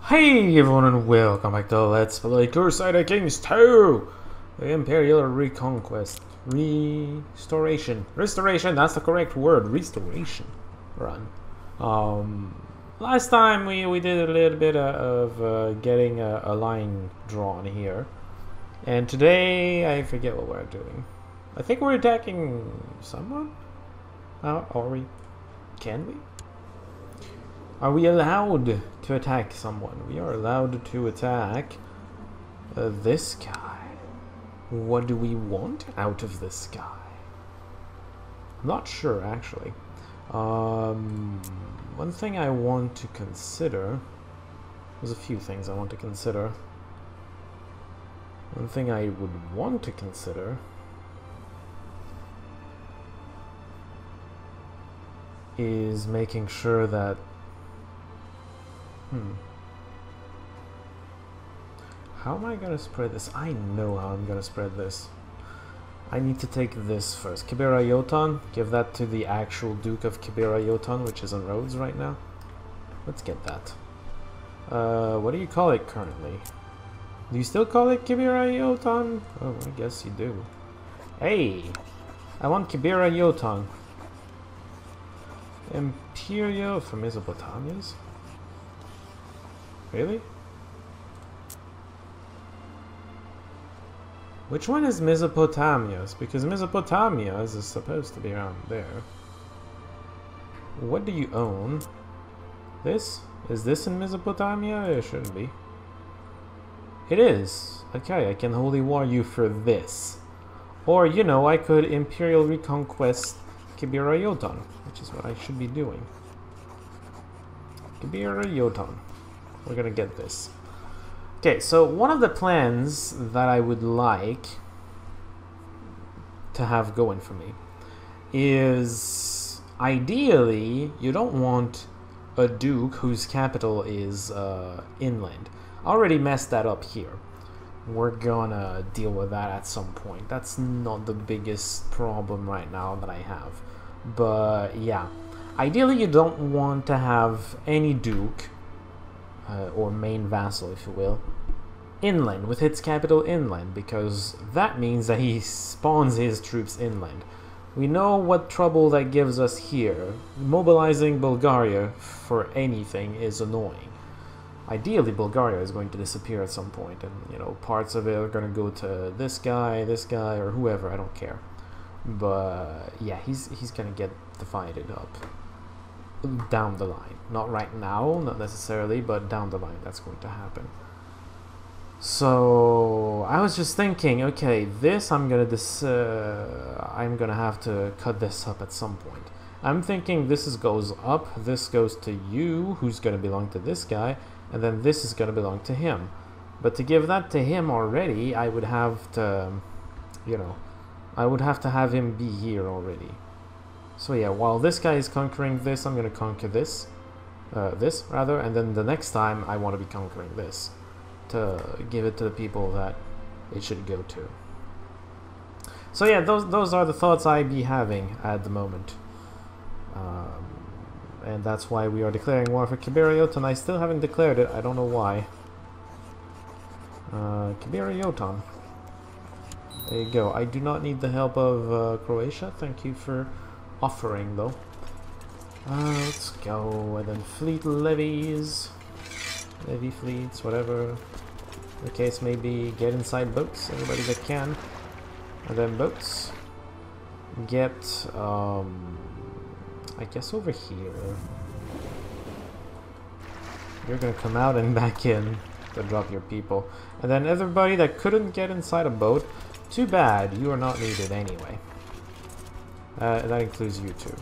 Hey everyone and welcome back to Let's Play Crusader Kings 2! The Imperial Reconquest. Restoration, that's the correct word. Restoration run. Last time we did a little bit of getting a line drawn here. And today, I forget what we're doing. I think we're attacking someone? Are we? Can we? Are we allowed to attack someone? We are allowed to attack this guy. What do we want out of this guy? I'm not sure, actually. One thing I want to consider... There's a few things I want to consider. One thing I would want to consider is making sure that how am I gonna spread this? I know how I'm gonna spread this. I need to take this first. Kibyrrhaioton, give that to the actual Duke of Kibyrrhaioton, which is on Rhodes right now. Let's get that. What do you call it currently? Do you still call it Kibyrrhaioton? Oh, I guess you do. Hey! I want Kibyrrhaioton. Imperial for Mesopotamians? Really? Which one is Mesopotamia's? Because Mesopotamia's is supposed to be around there. What do you own? This? Is this in Mesopotamia? It shouldn't be. It is. Okay, I can holy war you for this. Or, you know, I could Imperial Reconquest Kibyrrhaioton, which is what I should be doing. Kibyrrhaioton. We're gonna get this. Okay, so one of the plans that I would like to have going for me is ideally you don't want a duke whose capital is inland. I already messed that up here. We're gonna deal with that at some point. That's not the biggest problem right now that I have. But yeah, ideally you don't want to have any duke or main vassal, if you will, inland, with its capital inland, because that means that he spawns his troops inland. We know what trouble that gives us here. Mobilizing Bulgaria for anything is annoying. Ideally, Bulgaria is going to disappear at some point, and you know, parts of it are going to go to this guy, or whoever. I don't care. But yeah, he's going to get divided up down the line. Not right now, not necessarily, but down the line that's going to happen. So I was just thinking, okay, this I'm gonna have to cut this up at some point. I'm thinking this goes up, this goes to you, who's gonna belong to this guy, and then this is gonna belong to him. But to give that to him already, I would have to, you know, I would have to have him be here already. So yeah, while this guy is conquering this, I'm gonna conquer this, and then the next time I want to be conquering this, to give it to the people that it should go to. So yeah, those are the thoughts I be having at the moment, and that's why we are declaring war for Kibyrrhaioton. I still haven't declared it. I don't know why. Kibyrrhaioton. There you go. I do not need the help of Croatia. Thank you for offering, though. Let's go, and then fleet levies, levy fleets, whatever the case may be. Get inside boats, everybody that can, and then boats. Get, I guess over here. You're gonna come out and back in to drop your people, and then everybody that couldn't get inside a boat, too bad, you are not needed anyway. That includes you too.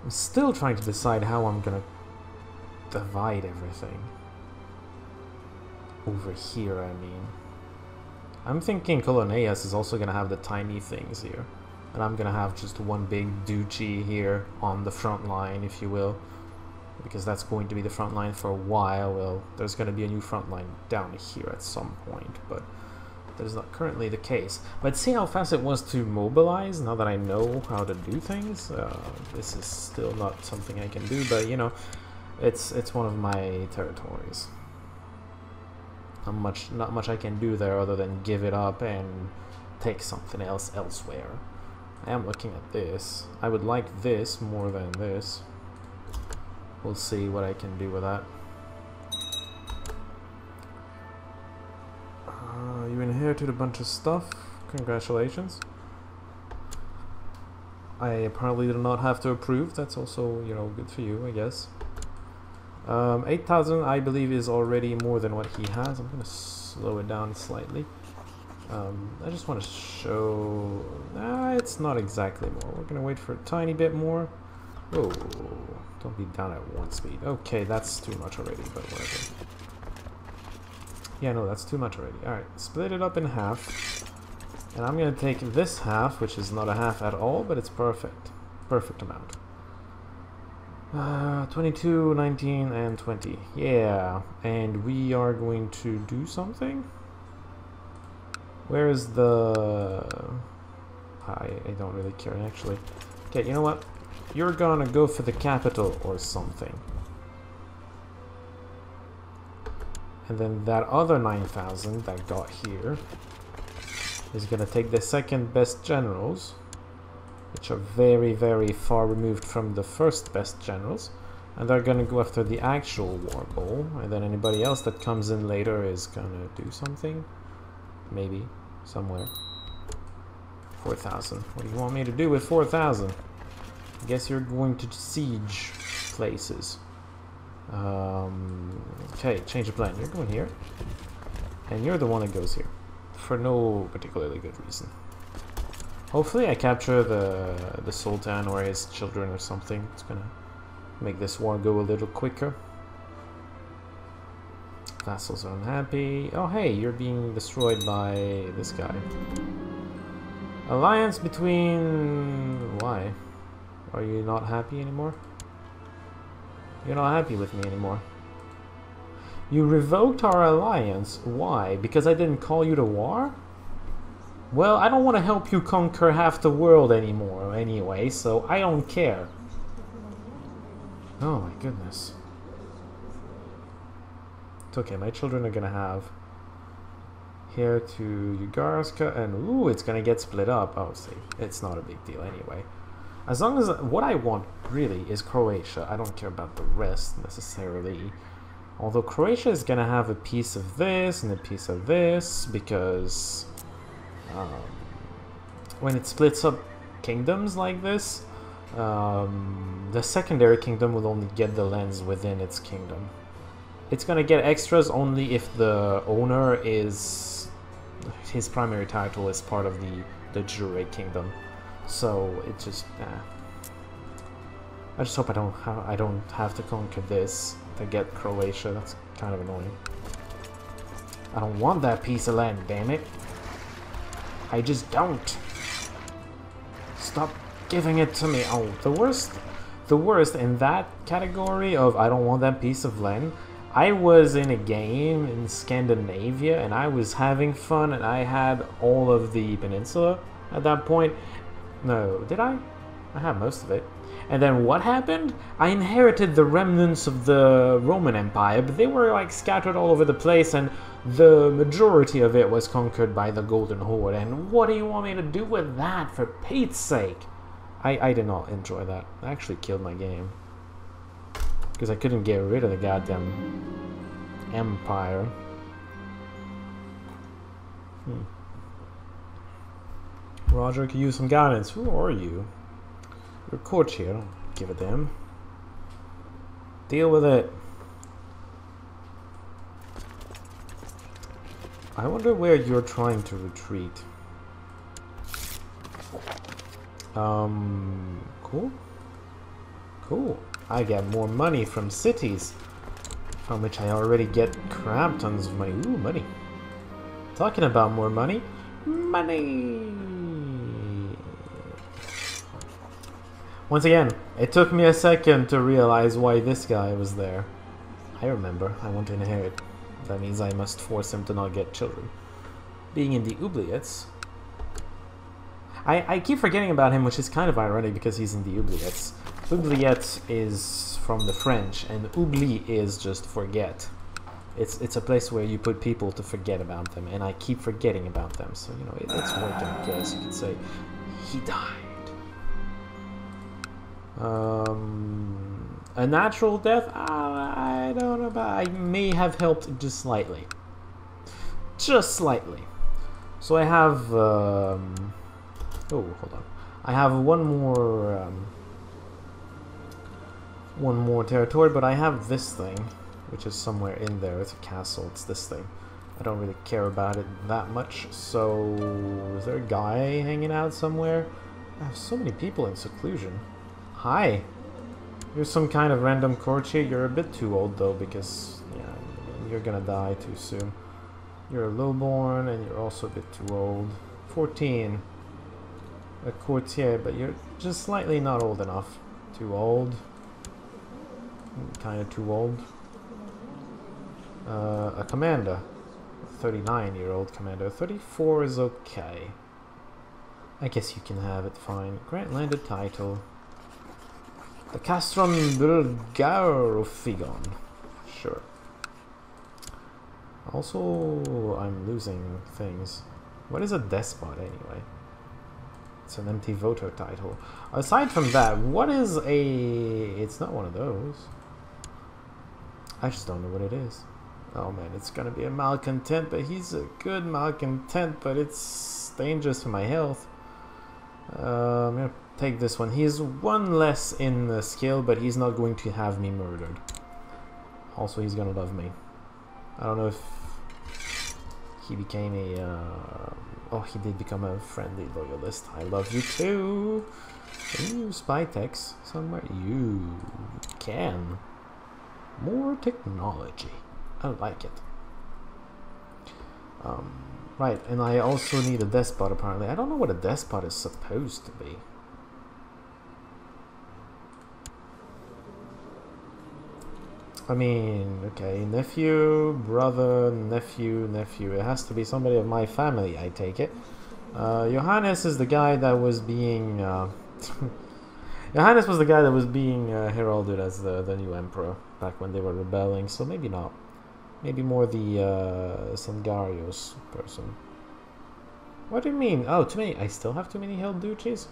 I'm still trying to decide how I'm gonna divide everything. Over here, I mean. I'm thinking Colonias is also gonna have the tiny things here. And I'm gonna have just one big duchy here on the front line, if you will. Because that's going to be the front line for a while. Well, there's gonna be a new front line down here at some point, but That is not currently the case. But see how fast it was to mobilize now that I know how to do things? This is still not something I can do, but you know, it's one of my territories. Not much I can do there other than give it up and take something else elsewhere. I am looking at this. I would like this more than this. We'll see what I can do with that. You inherited a bunch of stuff. Congratulations. I probably did not have to approve. That's also, you know, good for you, I guess. 8,000, I believe, is already more than what he has. I'm going to slow it down slightly. I just want to show... it's not exactly more. We're going to wait for a tiny bit more. Whoa, don't be down at 1 speed. Okay, that's too much already, but whatever. Yeah, no, that's too much already. Alright, split it up in half. And I'm going to take this half, which is not a half at all, but it's perfect. Perfect amount. 22, 19, and 20. Yeah, and we are going to do something? Where is the... I don't really care, actually. Okay, you know what? You're gonna go for the capital or something. And then that other 9,000 that got here is gonna take the second best generals, which are very, very far removed from the first best generals, and they're gonna go after the actual war goal, and then anybody else that comes in later is gonna do something, maybe, somewhere. 4,000. What do you want me to do with 4,000? I guess you're going to siege places. Okay, change of plan. You're going here, and you're the one that goes here, for no particularly good reason. Hopefully I capture the Sultan or his children or something. It's gonna make this war go a little quicker. Vassals are unhappy. Oh hey, you're being destroyed by this guy. Alliance between... Why? Are you not happy anymore? You're not happy with me anymore. You revoked our alliance. Why? Because I didn't call you to war? Well, I don't want to help you conquer half the world anymore anyway, so I don't care. Oh my goodness. It's okay, my children are gonna have here to Ugarska, and ooh, it's gonna get split up. Oh, see, it's not a big deal anyway. As long as what I want really is Croatia. I don't care about the rest necessarily. Although Croatia is gonna have a piece of this and a piece of this, because when it splits up kingdoms like this, the secondary kingdom will only get the lands within its kingdom. It's gonna get extras only if the owner is... his primary title is part of the Jure kingdom. So it just... I just hope I don't have to conquer this to get Croatia. That's kind of annoying. I don't want that piece of land, damn it. I just don't. Stop giving it to me. Oh, the worst in that category of I don't want that piece of land, I was in a game in Scandinavia and I was having fun and I had all of the peninsula at that point. No, did I? I had most of it. And then what happened? I inherited the remnants of the Roman Empire, but they were like scattered all over the place, and the majority of it was conquered by the Golden Horde. And what do you want me to do with that, for Pete's sake? I did not enjoy that. I actually killed my game. Because I couldn't get rid of the goddamn empire. Roger could use some guidance. Who are you? You're courtier. I don't give a damn. Deal with it. I wonder where you're trying to retreat. Cool. Cool. I get more money from cities, from which I already get crap tons of money. Ooh, money. Talking about more money. Money! Once again, it took me a second to realize why this guy was there. I remember. I want to inherit. That means I must force him to not get children. being in the oubliettes. I keep forgetting about him, which is kind of ironic because he's in the oubliettes. Oubliettes is from the French, and oubli is just forget. It's a place where you put people to forget about them, and I keep forgetting about them. So, you know, it's working, I guess you could say. He died. A natural death? I don't know about. I may have helped just slightly. Just slightly. So I have... oh, hold on. I have one more territory, but I have this thing, which is somewhere in there. It's a castle. It's this thing. I don't really care about it that much. So, is there a guy hanging out somewhere? I have so many people in seclusion. Hi. You're some kind of random courtier. You're a bit too old, though, because yeah, you're gonna die too soon. You're a lowborn, and you're also a bit too old. 14. A courtier, but you're just slightly not old enough. Too old. Kind of too old. A commander. A 39-year-old commander. 34 is okay. I guess you can have it, fine. Grant landed title. The Castron Bulgarophigon. Sure. Also, I'm losing things. What is a despot anyway? It's an empty voter title. Aside from that, what is a... It's not one of those. I just don't know what it is. Oh man, it's gonna be a malcontent, but he's a good malcontent, but it's dangerous for my health. I'm gonna take this one. He's one less in the skill, but he's not going to have me murdered. Also, he's gonna love me. I don't know if he became a... oh, he did become a friendly loyalist. I love you too. Can you use spy techs somewhere? You can. More technology. I like it. Right, and I also need a despot apparently. I don't know what a despot is supposed to be. I mean, okay, nephew, brother, nephew. It has to be somebody of my family, I take it. Johannes is the guy that was being... Johannes was the guy that was being heralded as the new emperor back when they were rebelling, so maybe not. Maybe more the Sangarios person. What do you mean? Oh, too many. I still have too many held duchies?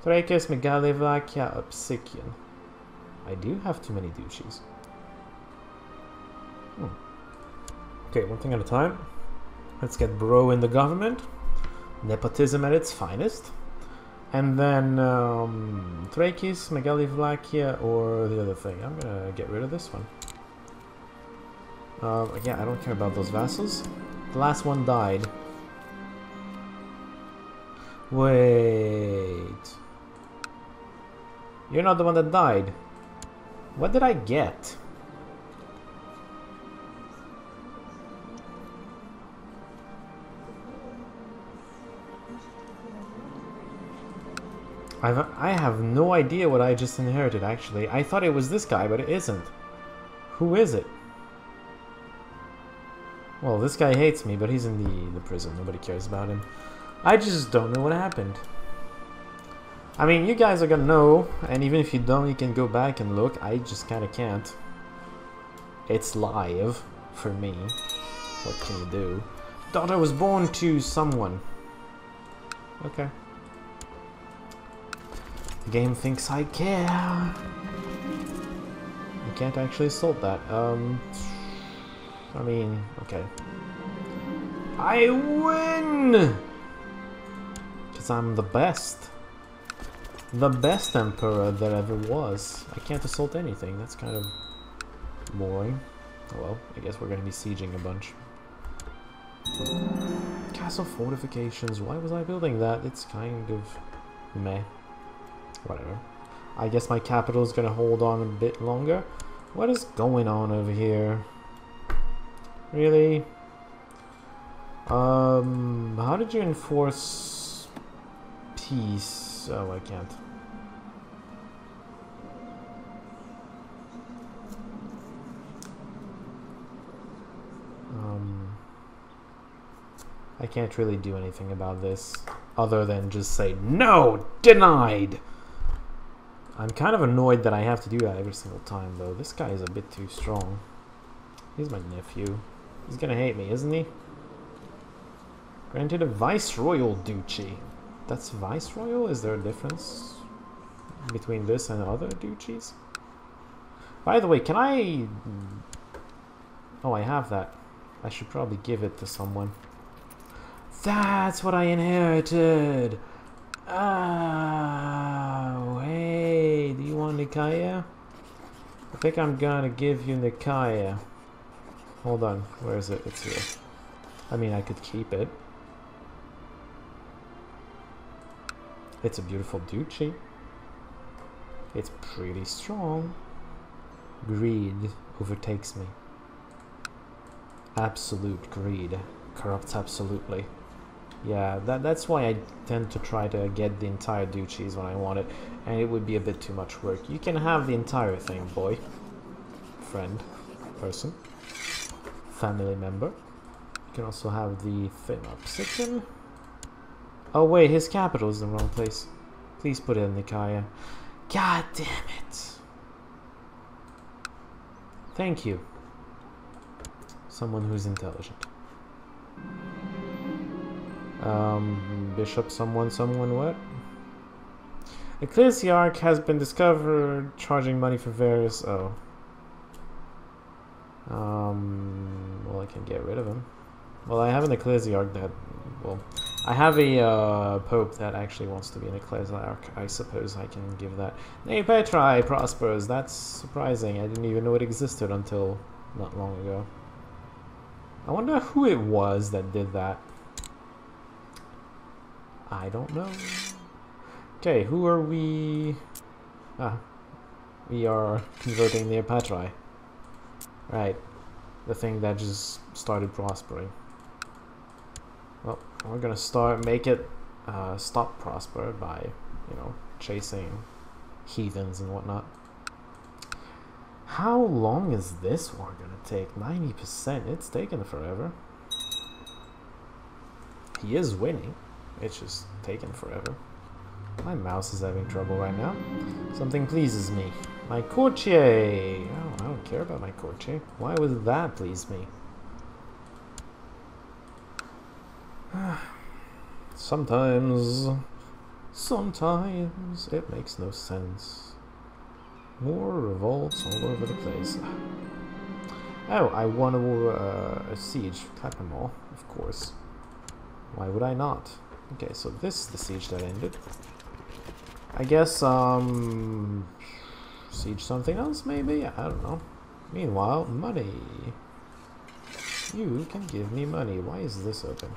Thrakis, Megalevakia, Obsikian. I do have too many duchies. Okay, one thing at a time. Let's get bro in the government. Nepotism at its finest. And then Thrakis, Megalivlakia, or the other thing. I'm gonna get rid of this one. Yeah, I don't care about those vassals. The last one died. Wait. You're not the one that died. What did I get? I have no idea what I just inherited, actually. I thought it was this guy, but it isn't. Who is it? Well, this guy hates me, but he's in the prison. Nobody cares about him. I just don't know what happened. I mean, you guys are gonna know, and even if you don't, you can go back and look. I just kinda can't. It's live for me. What can you do? Daughter was born to someone. Okay. The game thinks I care. You can't actually assault that. I mean, okay. I win! Because I'm the best. The best emperor there ever was. I can't assault anything. That's kind of boring. Oh well, I guess we're going to be sieging a bunch. Castle fortifications. Why was I building that? It's kind of meh. Whatever. I guess my capital is going to hold on a bit longer. What is going on over here? Really? How did you enforce peace? Oh, I can't. I can't really do anything about this other than just say, no, denied. I'm kind of annoyed that I have to do that every single time, though. This guy is a bit too strong. He's my nephew. He's gonna hate me, isn't he? Granted a viceroyal duchy. That's viceroyal? Is there a difference between this and other duchies? By the way, can I... Oh, I have that. I should probably give it to someone. That's what I inherited! Oh, hey, do you want Nikaya? I think I'm gonna give you Nikaya. Hold on, where is it? It's here. I mean, I could keep it. It's a beautiful duchy. It's pretty strong. Greed overtakes me. Absolute greed corrupts absolutely. Yeah, that's why I tend to try to get the entire duchies when I want it, and it would be a bit too much work. You can have the entire thing, boy. Friend. Person. Family member. You can also have the Thinopsican. Oh wait, his capital is in the wrong place. Please put it in Nikaya. God damn it. Thank you. Someone who's intelligent. Bishop someone what? Ecclesiarch has been discovered charging money for various... Oh. Well, I can get rid of him. Well, I have an ecclesiarch that... Well, I have a pope that actually wants to be an ecclesiarch. I suppose I can give that. Nay, Petri prospers. That's surprising. I didn't even know it existed until not long ago. I wonder who it was that did that. I don't know. Okay, who are we? Ah, we are converting the Petri. Right, the thing that just started prospering. Well, we're gonna make it stop prosper by, you know, chasing heathens and whatnot. How long is this war gonna take? 90%. It's taken forever. He is winning. It's just taken forever. My mouse is having trouble right now. Something pleases me. My courtier. Oh, I don't care about my courtier. Why would that please me? Sometimes it makes no sense. More revolts all over the place. Oh, I won a siege. Clap them all, of course. Why would I not? Okay, so this is the siege that ended. I guess, siege something else, maybe? I don't know. Meanwhile, money. You can give me money. Why is this open?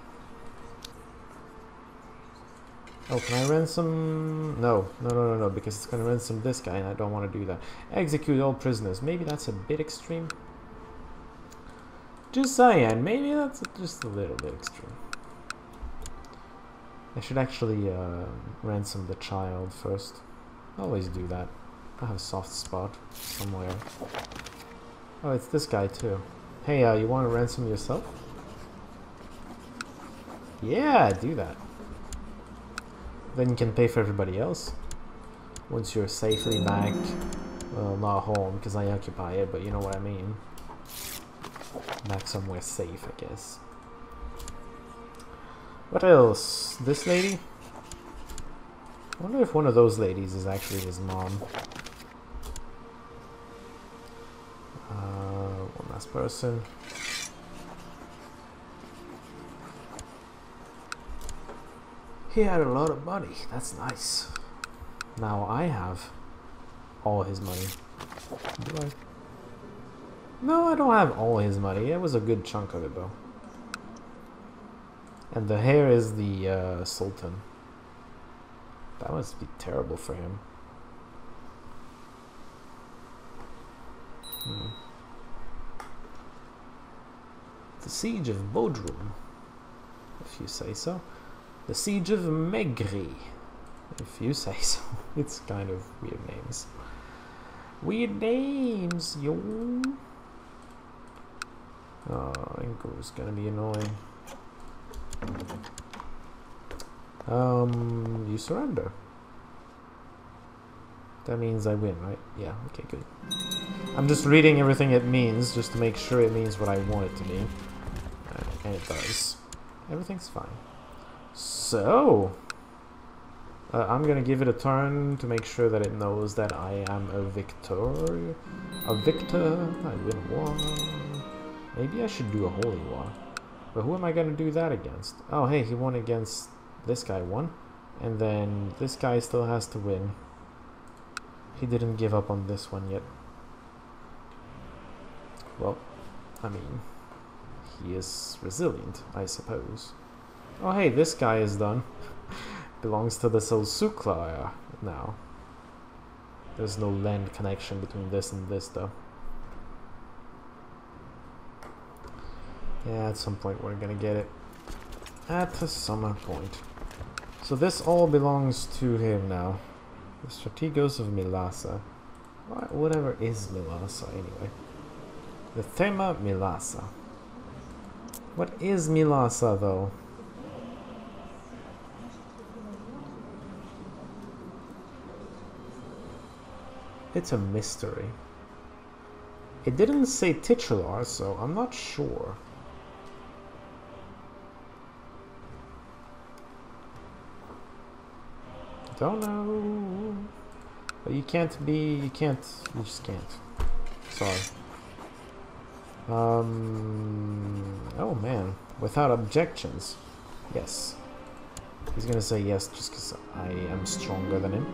Oh, can I ransom? No, because it's gonna ransom this guy, and I don't want to do that. Execute all prisoners. Maybe that's a bit extreme. Just saying, maybe that's just a little bit extreme. I should actually ransom the child first. I always do that. I have a soft spot somewhere. Oh, it's this guy too. Hey, you want to ransom yourself? Yeah, do that. Then you can pay for everybody else. Once you're safely back, well, not home because I occupy it, but you know what I mean. Back somewhere safe, I guess. What else? This lady? I wonder if one of those ladies is actually his mom. One last person. He had a lot of money. That's nice. Now I have all his money. Do I? No, I don't have all his money. It was a good chunk of it, though. And the heir is the Sultan. That must be terrible for him. The Siege of Bodrum, if you say so. The Siege of Megri, if you say so. It's kind of weird names. Weird names, yo. Oh, Inco's gonna be annoying. You surrender. That means I win, right? Yeah, okay, good. I'm just reading everything it means, just to make sure it means what I want it to mean. And it does. Everything's fine. So... I'm gonna give it a turn to make sure that it knows that I am a victor. A victor. I win a war. Maybe I should do a holy war. But who am I gonna do that against? Oh, hey, he won against... This guy won. And then this guy still has to win. He didn't give up on this one yet. Well, I mean... He is resilient, I suppose. Oh, hey, this guy is done. Belongs to the Solsuklar now. There's no land connection between this and this, though. Yeah, at some point we're gonna get it. At some point. So this all belongs to him now. The Strategos of Milasa. Whatever is Milasa, anyway. The Thema Milasa. What is Milasa, though? It's a mystery. It didn't say titular, so I'm not sure. Don't know. But you just can't. Sorry. Oh man, without objections. Yes. He's gonna say yes just because I am stronger than him.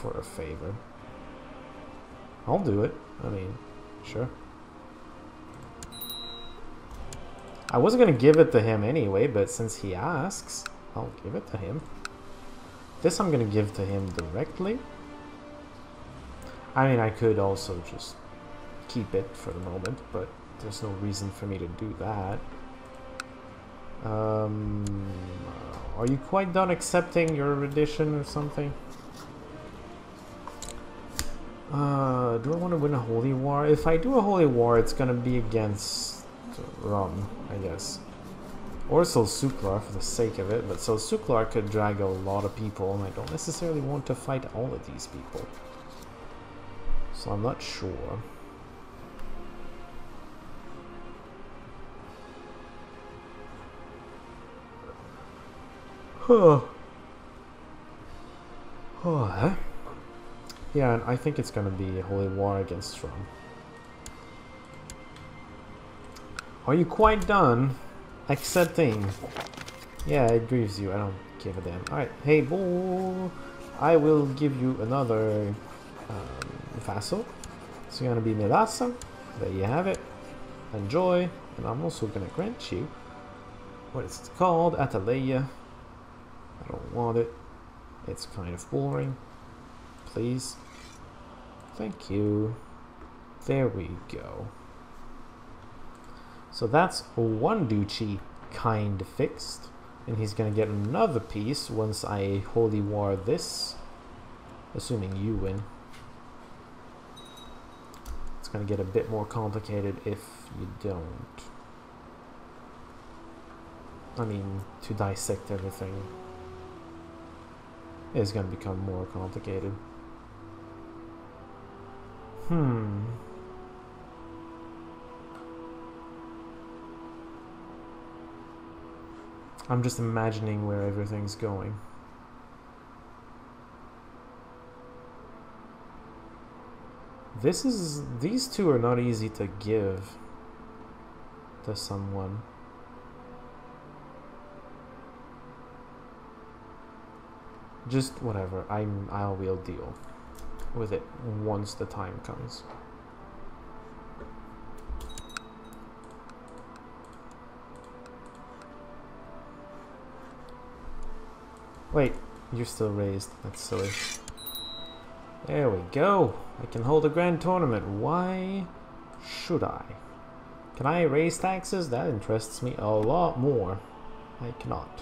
For a favor. I'll do it. I mean, sure. I wasn't gonna give it to him anyway, but since he asks, I'll give it to him. This I'm gonna give to him directly. I mean, I could also just keep it for the moment, but there's no reason for me to do that. Are you quite done accepting your edition or something? Do I want to win a holy war? If I do a holy war, it's gonna be against Rum, I guess. Or Solsuklar for the sake of it, but Solsuklar could drag a lot of people, and I don't necessarily want to fight all of these people. So I'm not sure. Yeah, and I think it's gonna be a holy war against Rum. Are you quite done accepting? Yeah, it grieves you. I don't give a damn. Alright, hey, boy. I will give you another vassal. It's gonna be Milasa. There you have it. Enjoy. And I'm also gonna grant you... What is it called? Ataleia. I don't want it. It's kind of boring. Please. Thank you. There we go. So that's one duchy kind of fixed. And he's gonna get another piece once I holy war this. Assuming you win. It's gonna get a bit more complicated if you don't. I mean, to dissect everything is gonna become more complicated. I'm just imagining where everything's going. These two are not easy to give to someone. Just whatever, I will deal with it once the time comes. Wait, you're still raised. That's silly. There we go. I can hold a grand tournament. Why should I? Can I raise taxes? That interests me a lot more. I cannot.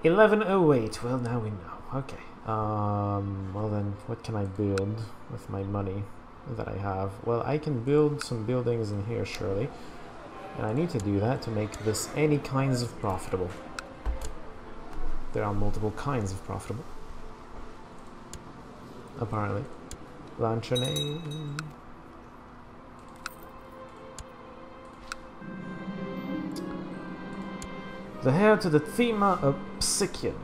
1108. Well, now we know. Okay. Well then, what can I build with my money? that I have? Well, I can build some buildings in here, surely. And I need to do that to make this any kinds of profitable. There are multiple kinds of profitable. Apparently. Lanchonade. The heir to the Thema of Psychian.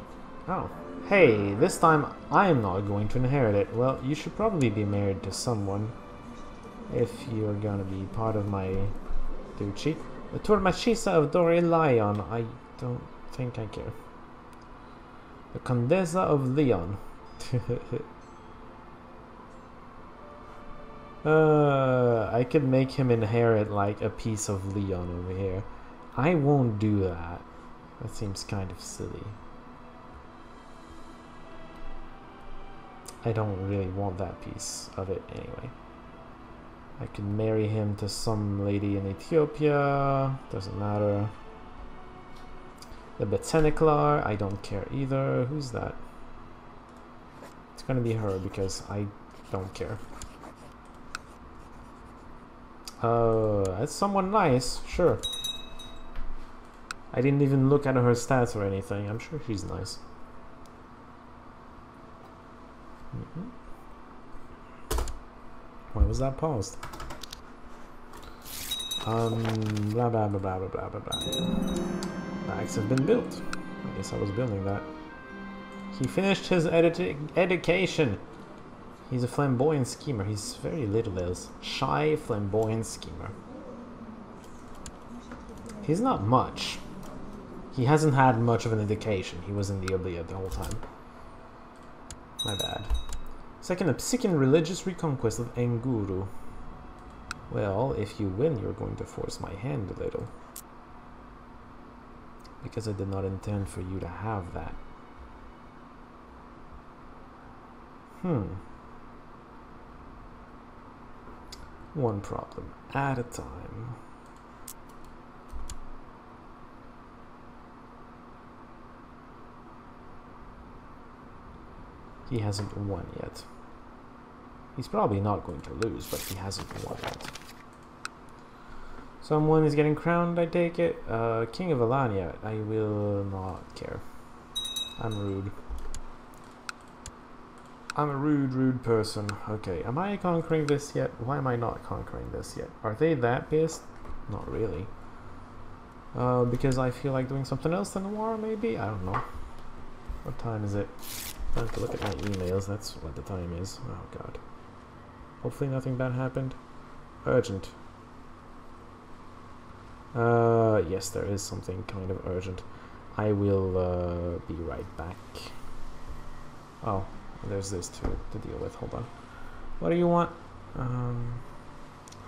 Oh. Hey, this time I am not going to inherit it. Well, you should probably be married to someone if you're gonna be part of my duchy. The Turmachisa of Kibyrrhaioton. I don't think I care. The Condesa of Leon. I could make him inherit like a piece of Leon over here. I won't do that. That seems kind of silly. I don't really want that piece of it anyway. I can marry him to some lady in Ethiopia. Doesn't matter. The Beteniklar, I don't care either. Who's that? It's gonna be her because I don't care. That's someone nice, sure. I didn't even look at her stats or anything. I'm sure she's nice. Why was that paused? Blah blah blah blah blah blah blah blah. Bags have been built. I guess I was building that. He finished his education. He's a flamboyant schemer. He's very little else. Shy, flamboyant schemer. He's not much. He hasn't had much of an education. He was in the oblivion the whole time. My bad. Second, a Psychian religious reconquest of Enguru. Well, if you win, you're going to force my hand a little. Because I did not intend for you to have that. One problem at a time. He hasn't won yet. He's probably not going to lose, but he hasn't won yet. Someone is getting crowned, I take it. King of Alania. I will not care. I'm rude. I'm a rude person. Okay, am I conquering this yet? Why am I not conquering this yet? Are they that pissed? Not really. Because I feel like doing something else than the war, maybe? I don't know. What time is it? Time to look at my emails. That's what the time is. Oh god. Hopefully nothing bad happened. Urgent. Yes, there is something kind of urgent. I will be right back. Oh, there's this to deal with. Hold on. What do you want?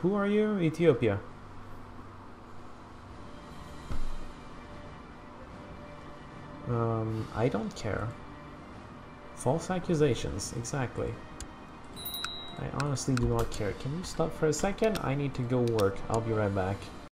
Who are you? Ethiopia. I don't care. False accusations, exactly. I honestly do not care. Can you stop for a second? I need to go work. I'll be right back.